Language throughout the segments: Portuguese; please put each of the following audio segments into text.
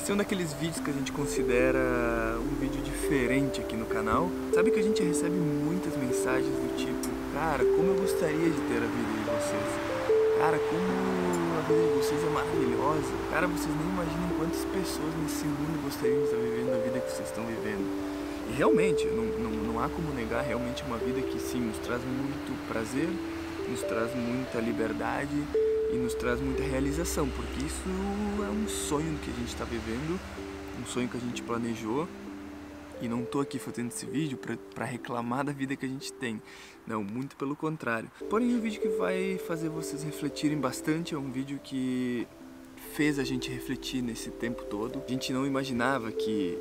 Esse é um daqueles vídeos que a gente considera um vídeo diferente aqui no canal. Sabe que a gente recebe muitas mensagens do tipo: cara, como eu gostaria de ter a vida de vocês. Cara, como a vida de vocês é maravilhosa. Cara, vocês nem imaginam quantas pessoas nesse mundo gostariam de estar vivendo a vida que vocês estão vivendo. E realmente, não há como negar, realmente uma vida que sim, nos traz muito prazer, nos traz muita liberdade e nos traz muita realização, porque isso é um sonho que a gente está vivendo, um sonho que a gente planejou. E não tô aqui fazendo esse vídeo pra reclamar da vida que a gente tem. Não, muito pelo contrário. Porém, é um vídeo que vai fazer vocês refletirem bastante. É um vídeo que fez a gente refletir nesse tempo todo. A gente não imaginava que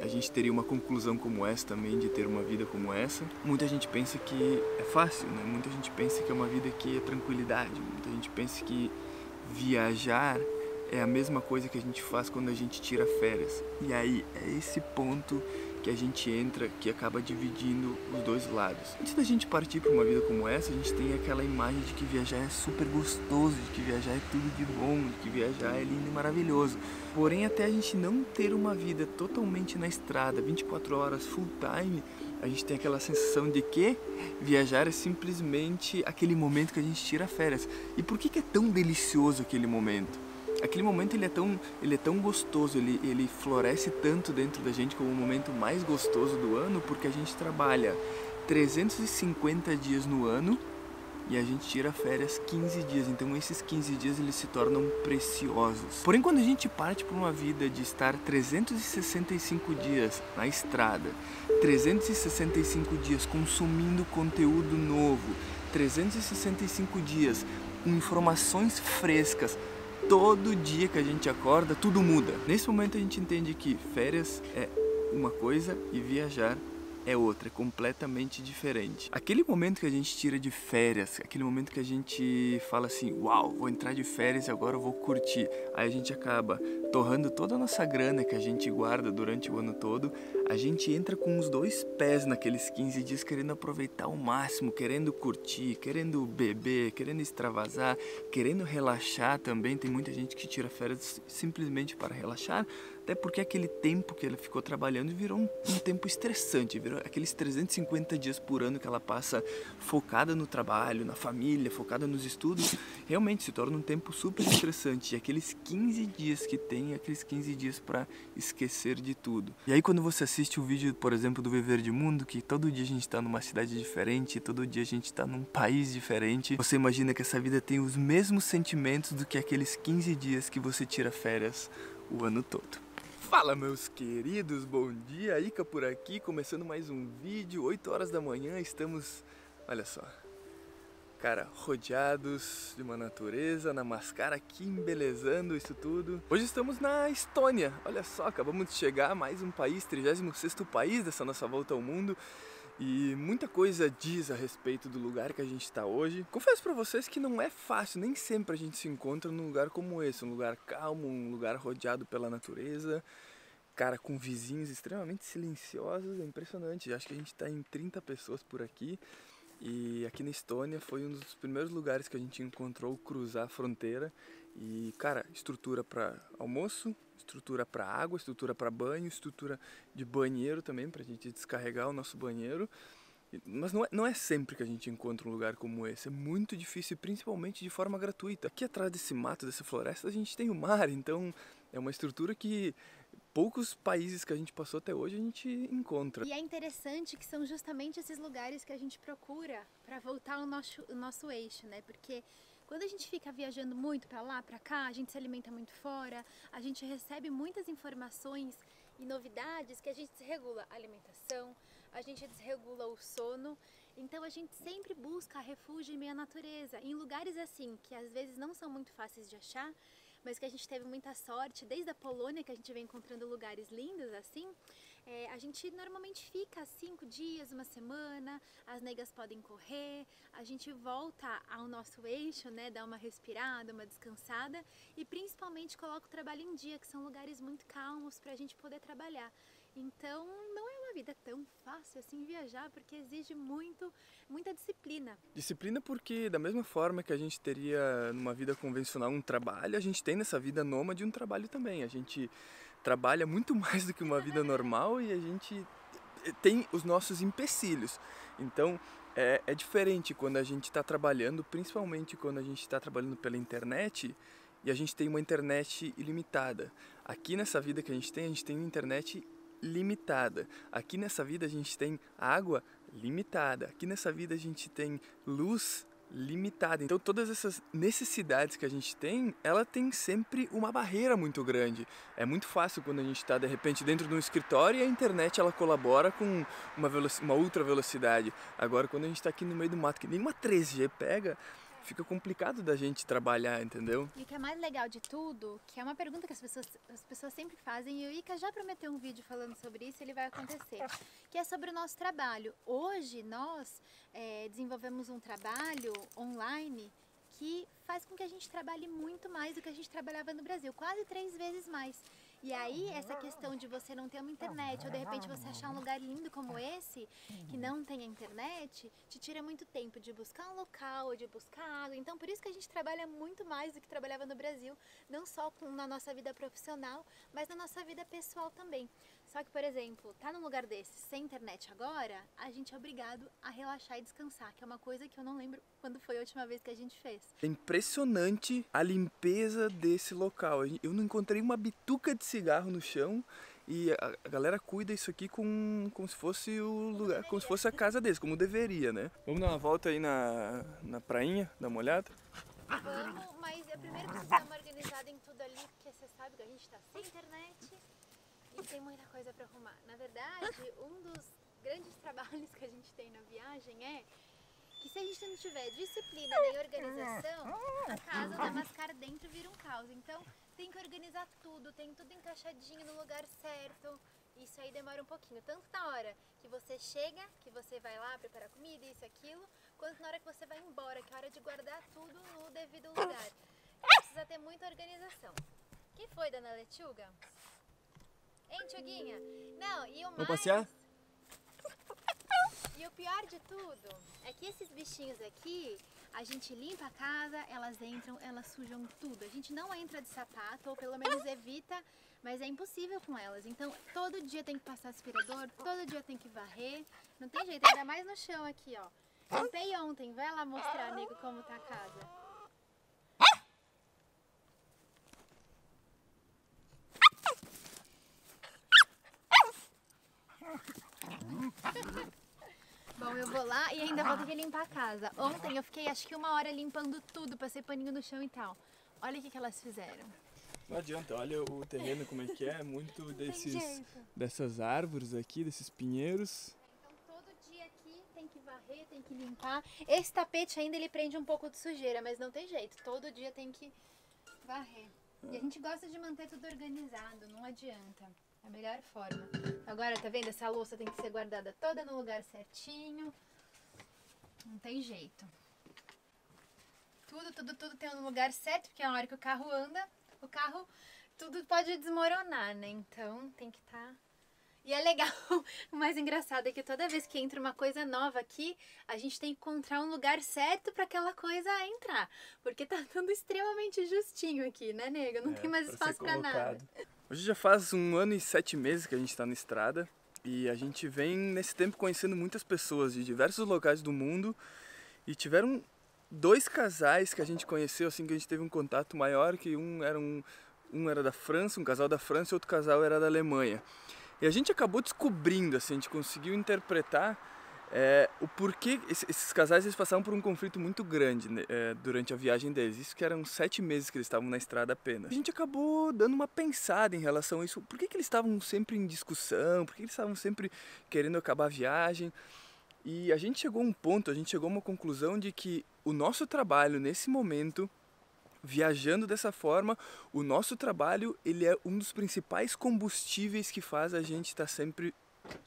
a gente teria uma conclusão como essa também, de ter uma vida como essa. Muita gente pensa que é fácil, né? Muita gente pensa que é uma vida que é tranquilidade. Muita gente pensa que viajar é a mesma coisa que a gente faz quando a gente tira férias. E aí, é esse ponto que a gente entra, que acaba dividindo os dois lados. Antes da gente partir para uma vida como essa, a gente tem aquela imagem de que viajar é super gostoso, de que viajar é tudo de bom, de que viajar é lindo e maravilhoso. Porém, até a gente não ter uma vida totalmente na estrada, 24 horas full time, a gente tem aquela sensação de que viajar é simplesmente aquele momento que a gente tira férias. E por que é tão delicioso aquele momento? Aquele momento ele é tão gostoso, ele floresce tanto dentro da gente como o momento mais gostoso do ano, porque a gente trabalha 350 dias no ano e a gente tira férias 15 dias, então esses 15 dias eles se tornam preciosos. Porém, quando a gente parte para uma vida de estar 365 dias na estrada, 365 dias consumindo conteúdo novo, 365 dias com informações frescas, todo dia que a gente acorda, tudo muda. Nesse momento a gente entende que férias é uma coisa e viajar é outra, é completamente diferente. Aquele momento que a gente tira de férias, aquele momento que a gente fala assim: uau, vou entrar de férias e agora eu vou curtir. Aí a gente acaba torrando toda a nossa grana que a gente guarda durante o ano todo. A gente entra com os dois pés naqueles 15 dias querendo aproveitar ao máximo, querendo curtir, querendo beber, querendo extravasar, querendo relaxar também. Tem muita gente que tira férias simplesmente para relaxar, até porque aquele tempo que ela ficou trabalhando virou um tempo estressante, virou aqueles 350 dias por ano que ela passa focada no trabalho, na família, focada nos estudos, realmente se torna um tempo super estressante. E aqueles 15 dias que tem, aqueles 15 dias para esquecer de tudo. E aí quando você assiste o vídeo, por exemplo, do Viver de Mundo, que todo dia a gente está numa cidade diferente, todo dia a gente está num país diferente, você imagina que essa vida tem os mesmos sentimentos do que aqueles 15 dias que você tira férias o ano todo. Fala, meus queridos, bom dia, Ica por aqui, começando mais um vídeo, 8 horas da manhã, estamos, olha só, cara, rodeados de uma natureza, na Mascara aqui, embelezando isso tudo. Hoje estamos na Estônia, olha só, acabamos de chegar, mais um país, 36º país dessa nossa volta ao mundo. E muita coisa diz a respeito do lugar que a gente está hoje. Confesso para vocês que não é fácil, nem sempre a gente se encontra num lugar como esse, um lugar calmo, um lugar rodeado pela natureza, cara, com vizinhos extremamente silenciosos, é impressionante. Acho que a gente está em 30 pessoas por aqui. E aqui na Estônia foi um dos primeiros lugares que a gente encontrou cruzar a fronteira. E, cara, estrutura para almoço, estrutura para água, estrutura para banho, estrutura de banheiro também, para a gente descarregar o nosso banheiro. Mas não é sempre que a gente encontra um lugar como esse, é muito difícil, principalmente de forma gratuita. Aqui atrás desse mato, dessa floresta, a gente tem o mar, então é uma estrutura que poucos países que a gente passou até hoje a gente encontra. E é interessante que são justamente esses lugares que a gente procura para voltar ao nosso eixo, né? Porque quando a gente fica viajando muito para lá, para cá, a gente se alimenta muito fora, a gente recebe muitas informações e novidades que a gente desregula a alimentação, a gente desregula o sono. Então a gente sempre busca refúgio em meio à natureza, em lugares assim que às vezes não são muito fáceis de achar, mas que a gente teve muita sorte, desde a Polônia, que a gente vem encontrando lugares lindos assim. A gente normalmente fica 5 dias, uma semana, as negas podem correr, a gente volta ao nosso eixo, né, dá uma respirada, uma descansada e principalmente coloca o trabalho em dia, que são lugares muito calmos para a gente poder trabalhar. Então não é uma vida tão fácil assim viajar, porque exige muita disciplina. Disciplina porque da mesma forma que a gente teria numa vida convencional um trabalho, a gente tem nessa vida nômade um trabalho também. A gente trabalha muito mais do que uma vida normal e a gente tem os nossos empecilhos. Então é diferente quando a gente está trabalhando, principalmente quando a gente está trabalhando pela internet e a gente tem uma internet ilimitada. Aqui nessa vida que a gente tem uma internet limitada. Aqui nessa vida a gente tem água limitada. Aqui nessa vida a gente tem luz limitada. Então todas essas necessidades que a gente tem, ela tem sempre uma barreira muito grande. É muito fácil quando a gente está de repente dentro de um escritório e a internet ela colabora com uma ultra velocidade. Agora quando a gente está aqui no meio do mato, que nenhuma 3G pega, fica complicado da gente trabalhar, entendeu? E o que é mais legal de tudo, que é uma pergunta que as pessoas sempre fazem, e o Ica já prometeu um vídeo falando sobre isso, ele vai acontecer, que é sobre o nosso trabalho. Hoje nós desenvolvemos um trabalho online que faz com que a gente trabalhe muito mais do que a gente trabalhava no Brasil, quase 3 vezes mais. E aí, essa questão de você não ter uma internet, ou de repente você achar um lugar lindo como esse, que não tem a internet, te tira muito tempo de buscar um local, de buscar água. Então, por isso que a gente trabalha muito mais do que trabalhava no Brasil, não só na nossa vida profissional, mas na nossa vida pessoal também. Só que, por exemplo, tá num lugar desse, sem internet agora, a gente é obrigado a relaxar e descansar, que é uma coisa que eu não lembro quando foi a última vez que a gente fez. É impressionante a limpeza desse local. Eu não encontrei uma bituca de cigarro no chão e a galera cuida isso aqui como se fosse o lugar, como se fosse a casa deles, como deveria, né? Vamos dar uma volta aí na prainha, dar uma olhada? Vamos, mas primeiro preciso dar uma organizada em tudo ali, porque você sabe que a gente tá sem internet e tem muita coisa para arrumar. Na verdade, um dos grandes trabalhos que a gente tem na viagem é que se a gente não tiver disciplina nem organização, a casa da Mascar dentro vira um caos. Então tem que organizar tudo, tem tudo encaixadinho no lugar certo. Isso aí demora um pouquinho, tanto na hora que você chega, que você vai lá preparar comida, isso, aquilo, quanto na hora que você vai embora, que é a hora de guardar tudo no devido lugar. Precisa ter muita organização. Que foi, dona Lechuga? Hein, Tchuguinha? Não, e o mais... Vamos passear? E o pior de tudo é que esses bichinhos aqui, a gente limpa a casa, elas entram, elas sujam tudo. A gente não entra de sapato, ou pelo menos evita, mas é impossível com elas. Então, todo dia tem que passar aspirador, todo dia tem que varrer. Não tem jeito, ainda mais no chão aqui, ó. Limpei ontem, vai lá mostrar, nego, como tá a casa. Bom, eu vou lá e ainda vou ter que limpar a casa. Ontem eu fiquei acho que 1 hora limpando tudo, passei paninho no chão e tal. Olha o que elas fizeram. Não adianta, olha o terreno como é muito dessas árvores aqui, desses pinheiros. Então todo dia aqui tem que varrer, tem que limpar. Esse tapete ainda ele prende um pouco de sujeira, mas não tem jeito, todo dia tem que varrer. E a gente gosta de manter tudo organizado, não adianta. É a melhor forma. Agora, tá vendo? Essa louça tem que ser guardada toda no lugar certinho. Não tem jeito. Tudo tem um lugar certo, porque a hora que o carro anda, tudo pode desmoronar, né? Então, tem que estar... E é legal, o mais engraçado é que toda vez que entra uma coisa nova aqui, a gente tem que encontrar um lugar certo para aquela coisa entrar. Porque tá tudo extremamente justinho aqui, né, nego? Não tem mais espaço para nada. Hoje já faz 1 ano e 7 meses que a gente está na estrada e a gente vem nesse tempo conhecendo muitas pessoas de diversos locais do mundo e tiveram 2 casais que a gente conheceu, assim, que a gente teve um contato maior, que um era da França, um casal da França e outro casal era da Alemanha. E a gente acabou descobrindo, assim, a gente conseguiu interpretar o porquê esses casais eles passaram por um conflito muito grande, né, durante a viagem deles. Isso que eram 7 meses que eles estavam na estrada apenas. A gente acabou dando uma pensada em relação a isso. Por que eles estavam sempre em discussão? Por que eles estavam sempre querendo acabar a viagem? E a gente chegou a um ponto, a gente chegou a uma conclusão de que o nosso trabalho nesse momento, viajando dessa forma, o nosso trabalho ele é um dos principais combustíveis que faz a gente estar sempre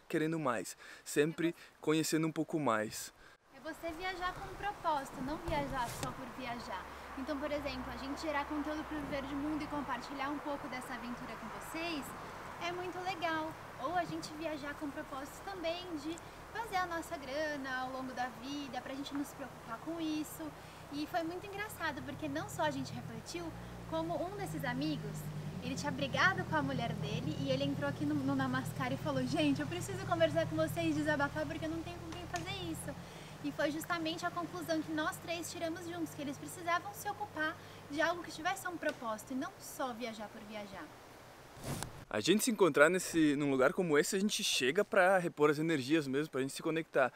querendo mais, sempre conhecendo um pouco mais. É você viajar com um propósito, não viajar só por viajar. Então, por exemplo, a gente gerar conteúdo para o Verde Mundo e compartilhar um pouco dessa aventura com vocês é muito legal. Ou a gente viajar com o propósito também de fazer a nossa grana ao longo da vida, pra gente não se preocupar com isso. E foi muito engraçado, porque não só a gente refletiu, como um desses amigos, Ele tinha brigado com a mulher dele e ele entrou aqui no Namaskar e falou: gente, eu preciso conversar com vocês, desabafar, porque eu não tenho com quem fazer isso. E foi justamente a conclusão que nós três tiramos juntos, que eles precisavam se ocupar de algo que tivesse um propósito e não só viajar por viajar. A gente se encontrar num lugar como esse, a gente chega para repor as energias mesmo, para a gente se conectar.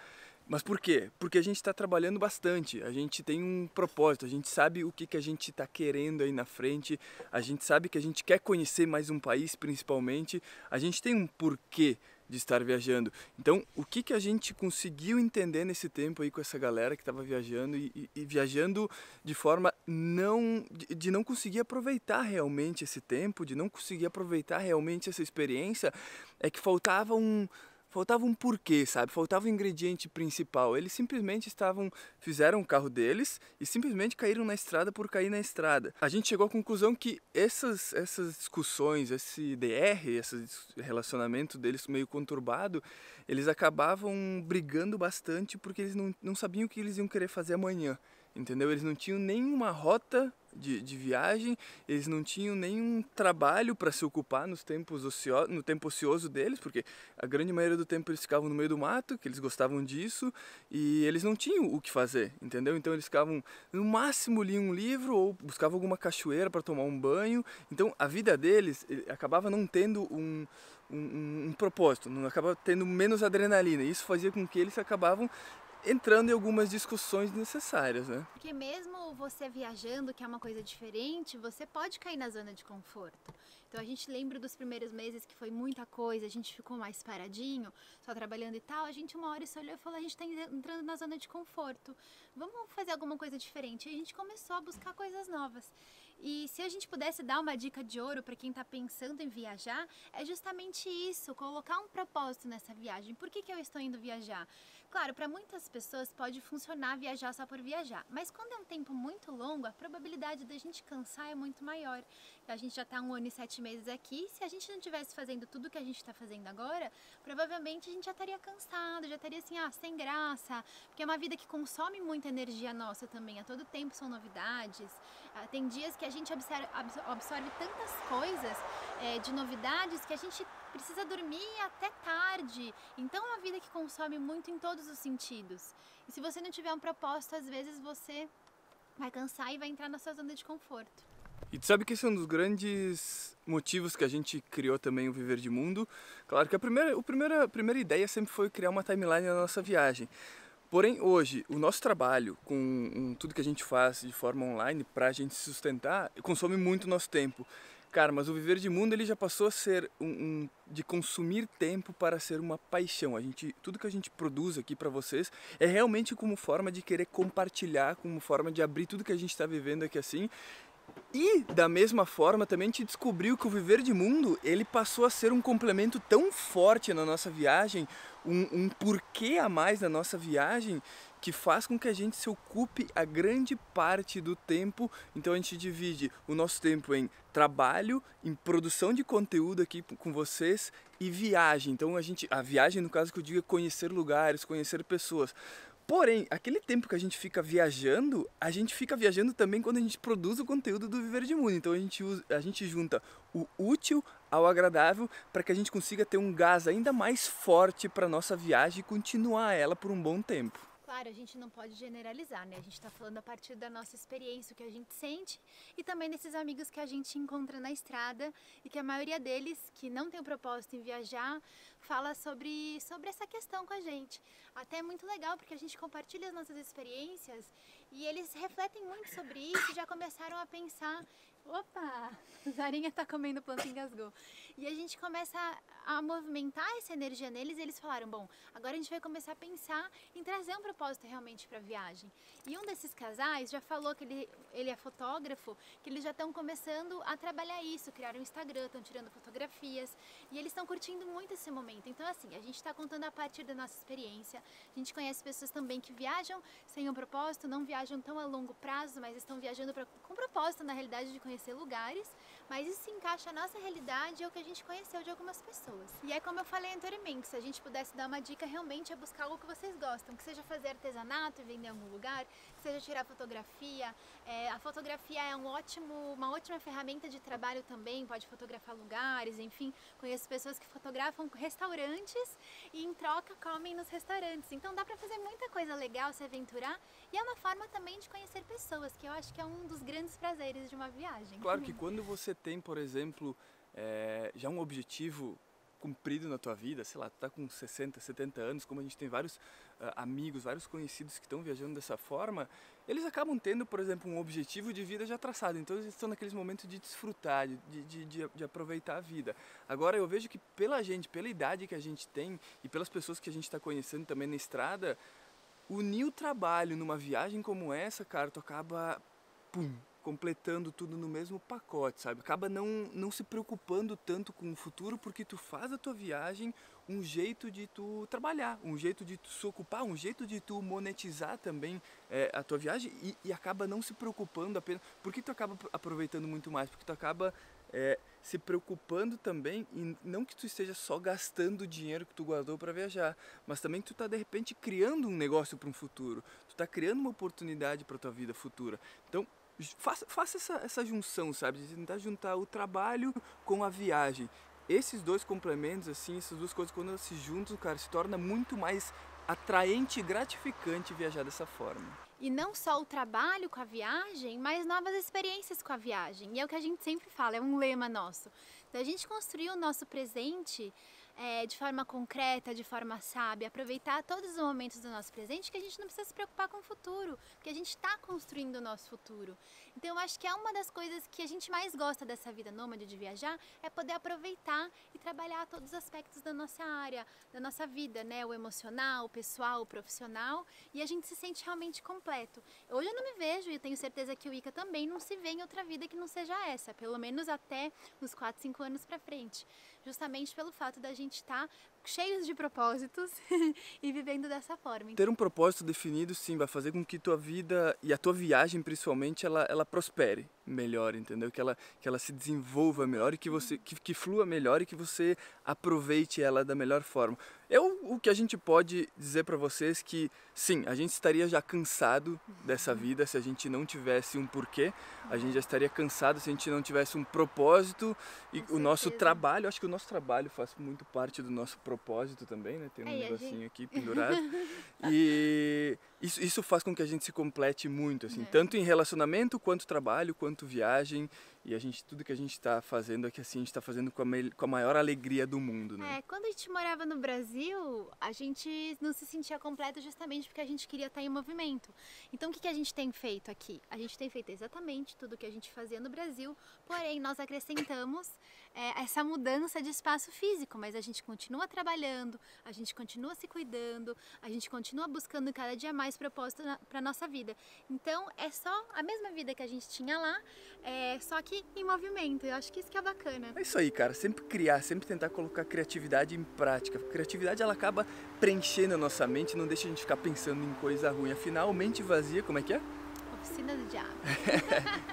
Mas por quê? Porque a gente está trabalhando bastante, a gente tem um propósito, a gente sabe o que a gente está querendo aí na frente, a gente sabe que a gente quer conhecer mais um país principalmente, a gente tem um porquê de estar viajando. Então, o que a gente conseguiu entender nesse tempo aí com essa galera que estava viajando e viajando de forma de não conseguir aproveitar realmente esse tempo, de não conseguir aproveitar realmente essa experiência, é que faltava um porquê, sabe? Faltava o ingrediente principal. Eles simplesmente fizeram o carro deles e simplesmente caíram na estrada por cair na estrada. A gente chegou à conclusão que essas discussões, esse esse relacionamento deles meio conturbado, eles acabavam brigando bastante porque eles não sabiam o que eles iam querer fazer amanhã. Entendeu? Eles não tinham nenhuma rota de viagem, eles não tinham nenhum trabalho para se ocupar no tempo ocioso deles, porque a grande maioria do tempo eles ficavam no meio do mato, que eles gostavam disso, e eles não tinham o que fazer, entendeu? Então eles ficavam, no máximo liam um livro ou buscavam alguma cachoeira para tomar um banho. Então a vida deles acabava não tendo um propósito, não acabava tendo menos adrenalina, e isso fazia com que eles acabavam entrando em algumas discussões necessárias, né? Porque mesmo você viajando, que é uma coisa diferente, você pode cair na zona de conforto. Então a gente lembra dos primeiros meses que foi muita coisa, a gente ficou mais paradinho, só trabalhando e tal, a gente uma hora se olhou e falou: a gente tá entrando na zona de conforto, vamos fazer alguma coisa diferente. E a gente começou a buscar coisas novas. E se a gente pudesse dar uma dica de ouro para quem está pensando em viajar, é justamente isso, colocar um propósito nessa viagem. Por que eu estou indo viajar? Claro, para muitas pessoas pode funcionar viajar só por viajar, mas quando é um tempo muito longo, a probabilidade da gente cansar é muito maior. A gente já está 1 ano e 7 meses aqui, se a gente não estivesse fazendo tudo que a gente está fazendo agora, provavelmente a gente já estaria cansado, já estaria assim, sem graça, porque é uma vida que consome muita energia nossa também, a todo tempo são novidades. Tem dias que a gente absorve tantas coisas de novidades que a gente precisa dormir até tarde. Então é uma vida que consome muito em todos os sentidos. E se você não tiver um propósito, às vezes você vai cansar e vai entrar na sua zona de conforto. E tu sabe que esse é um dos grandes motivos que a gente criou também o Viver de Mundo. Claro que a primeira ideia sempre foi criar uma timeline na nossa viagem. Porém, hoje, o nosso trabalho com tudo que a gente faz de forma online para a gente se sustentar consome muito nosso tempo. Cara, mas o Viver de Mundo ele já passou a ser de consumir tempo para ser uma paixão. Tudo que a gente produz aqui para vocês é realmente como forma de querer compartilhar, como forma de abrir tudo que a gente está vivendo aqui assim. E da mesma forma também a gente descobriu que o Viver de Mundo ele passou a ser um complemento tão forte na nossa viagem, um porquê a mais na nossa viagem, que faz com que a gente se ocupe a grande parte do tempo. Então a gente divide o nosso tempo em trabalho, em produção de conteúdo aqui com vocês e viagem. Então a viagem, no caso que eu digo, é conhecer lugares, conhecer pessoas. Porém, aquele tempo que a gente fica viajando também quando a gente produz o conteúdo do Viver de Mundo. Então a gente junta o útil ao agradável para que a gente consiga ter um gás ainda mais forte para a nossa viagem e continuar ela por um bom tempo. Claro, a gente não pode generalizar, né? A gente está falando a partir da nossa experiência, o que a gente sente e também desses amigos que a gente encontra na estrada e que a maioria deles, que não tem o propósito em viajar, fala sobre essa questão com a gente. Até é muito legal porque a gente compartilha as nossas experiências e eles refletem muito sobre isso e já começaram a pensar: opa, a Zarinha tá comendo planta e engasgou. E a gente começa a movimentar essa energia neles e eles falaram: bom, agora a gente vai começar a pensar em trazer um propósito realmente para a viagem. E um desses casais já falou que ele é fotógrafo, que eles já estão começando a trabalhar isso, criaram um Instagram, estão tirando fotografias e eles estão curtindo muito esse momento. Então assim, a gente está contando a partir da nossa experiência, a gente conhece pessoas também que viajam sem um propósito, não viajam viajam tão a longo prazo, mas estão viajando com propósito, na realidade, de conhecer lugares, mas isso se encaixa na nossa realidade, é o que a gente conheceu de algumas pessoas. E é como eu falei anteriormente, se a gente pudesse dar uma dica, realmente é buscar algo que vocês gostam, que seja fazer artesanato e vender em algum lugar, que seja tirar fotografia. A fotografia é uma ótima ferramenta de trabalho também, pode fotografar lugares, enfim, conheço pessoas que fotografam restaurantes e em troca comem nos restaurantes. Então dá pra fazer muita coisa legal, se aventurar, e é uma forma também de conhecer pessoas, que eu acho que é um dos grandes prazeres de uma viagem. Claro que quando você tem, por exemplo, já um objetivo cumprido na tua vida, sei lá, tu tá com 60, 70 anos, como a gente tem vários amigos, vários conhecidos que estão viajando dessa forma, eles acabam tendo, por exemplo, um objetivo de vida já traçado, então eles estão naqueles momentos de desfrutar, de aproveitar a vida. Agora eu vejo que pela idade que a gente tem e pelas pessoas que a gente está conhecendo também na estrada, unir o trabalho numa viagem como essa, cara, tu acaba, completando tudo no mesmo pacote, sabe? Acaba não se preocupando tanto com o futuro, porque tu faz a tua viagem um jeito de tu trabalhar, um jeito de tu se ocupar, um jeito de tu monetizar também a tua viagem e acaba não se preocupando apenas... Por que tu acaba aproveitando muito mais? Porque tu acaba se preocupando também, e não que tu esteja só gastando o dinheiro que tu guardou para viajar, mas também que tu tá de repente criando um negócio para um futuro, tu tá criando uma oportunidade para tua vida futura. Então, faça essa junção, sabe? De tentar juntar o trabalho com a viagem. Esses dois complementos, assim, essas duas coisas, quando elas se juntam, cara, se torna muito mais atraente e gratificante viajar dessa forma. E não só o trabalho com a viagem, mas novas experiências com a viagem. E é o que a gente sempre fala, é um lema nosso. Então, a gente construir o nosso presente de forma concreta, de forma sábia, aproveitar todos os momentos do nosso presente, que a gente não precisa se preocupar com o futuro, porque a gente está construindo o nosso futuro. Então eu acho que é uma das coisas que a gente mais gosta dessa vida nômade de viajar, é poder aproveitar e trabalhar todos os aspectos da nossa área, da nossa vida, né? O emocional, o pessoal, o profissional, e a gente se sente realmente completo. Hoje eu não me vejo, e eu tenho certeza que o Ika também não se vê em outra vida que não seja essa, pelo menos até uns 4, 5 anos pra frente. Justamente pelo fato da gente estar cheios de propósitos e vivendo dessa forma. Ter um propósito definido, sim, vai fazer com que tua vida e a tua viagem, principalmente, ela prospere melhor, entendeu? Que ela se desenvolva melhor e que flua melhor e que você aproveite ela da melhor forma. O que a gente pode dizer para vocês que, sim, a gente estaria já cansado dessa vida se a gente não tivesse um porquê, a gente já estaria cansado se a gente não tivesse um propósito e o nosso trabalho, acho que o nosso trabalho faz muito parte do nosso propósito também, né? Tem um negocinho aqui pendurado. E isso faz com que a gente se complete muito, assim, tanto em relacionamento, quanto trabalho, quanto viagem. E tudo que a gente está fazendo aqui, assim, a gente está fazendo com a maior alegria do mundo, né? Quando a gente morava no Brasil, a gente não se sentia completo justamente porque a gente queria estar em movimento. Então o que a gente tem feito aqui? A gente tem feito exatamente tudo o que a gente fazia no Brasil, porém nós acrescentamos essa mudança de espaço físico, mas a gente continua trabalhando, a gente continua se cuidando, a gente continua buscando cada dia mais propósito para nossa vida. Então é só a mesma vida que a gente tinha lá, só que em movimento. Eu acho que isso que é bacana. É isso aí, cara. Sempre criar, sempre tentar colocar criatividade em prática. A criatividade, ela acaba preenchendo a nossa mente, não deixa a gente ficar pensando em coisa ruim. Afinal, mente vazia, como é que é? Oficina do diabo.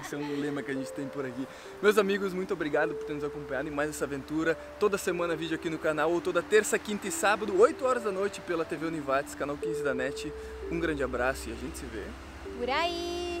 Esse é um lema que a gente tem por aqui. Meus amigos, muito obrigado por ter nos acompanhado em mais essa aventura. Toda semana vídeo aqui no canal, ou toda terça, quinta e sábado, 8 horas da noite, pela TV Univates, canal 15 da NET. Um grande abraço e a gente se vê por aí!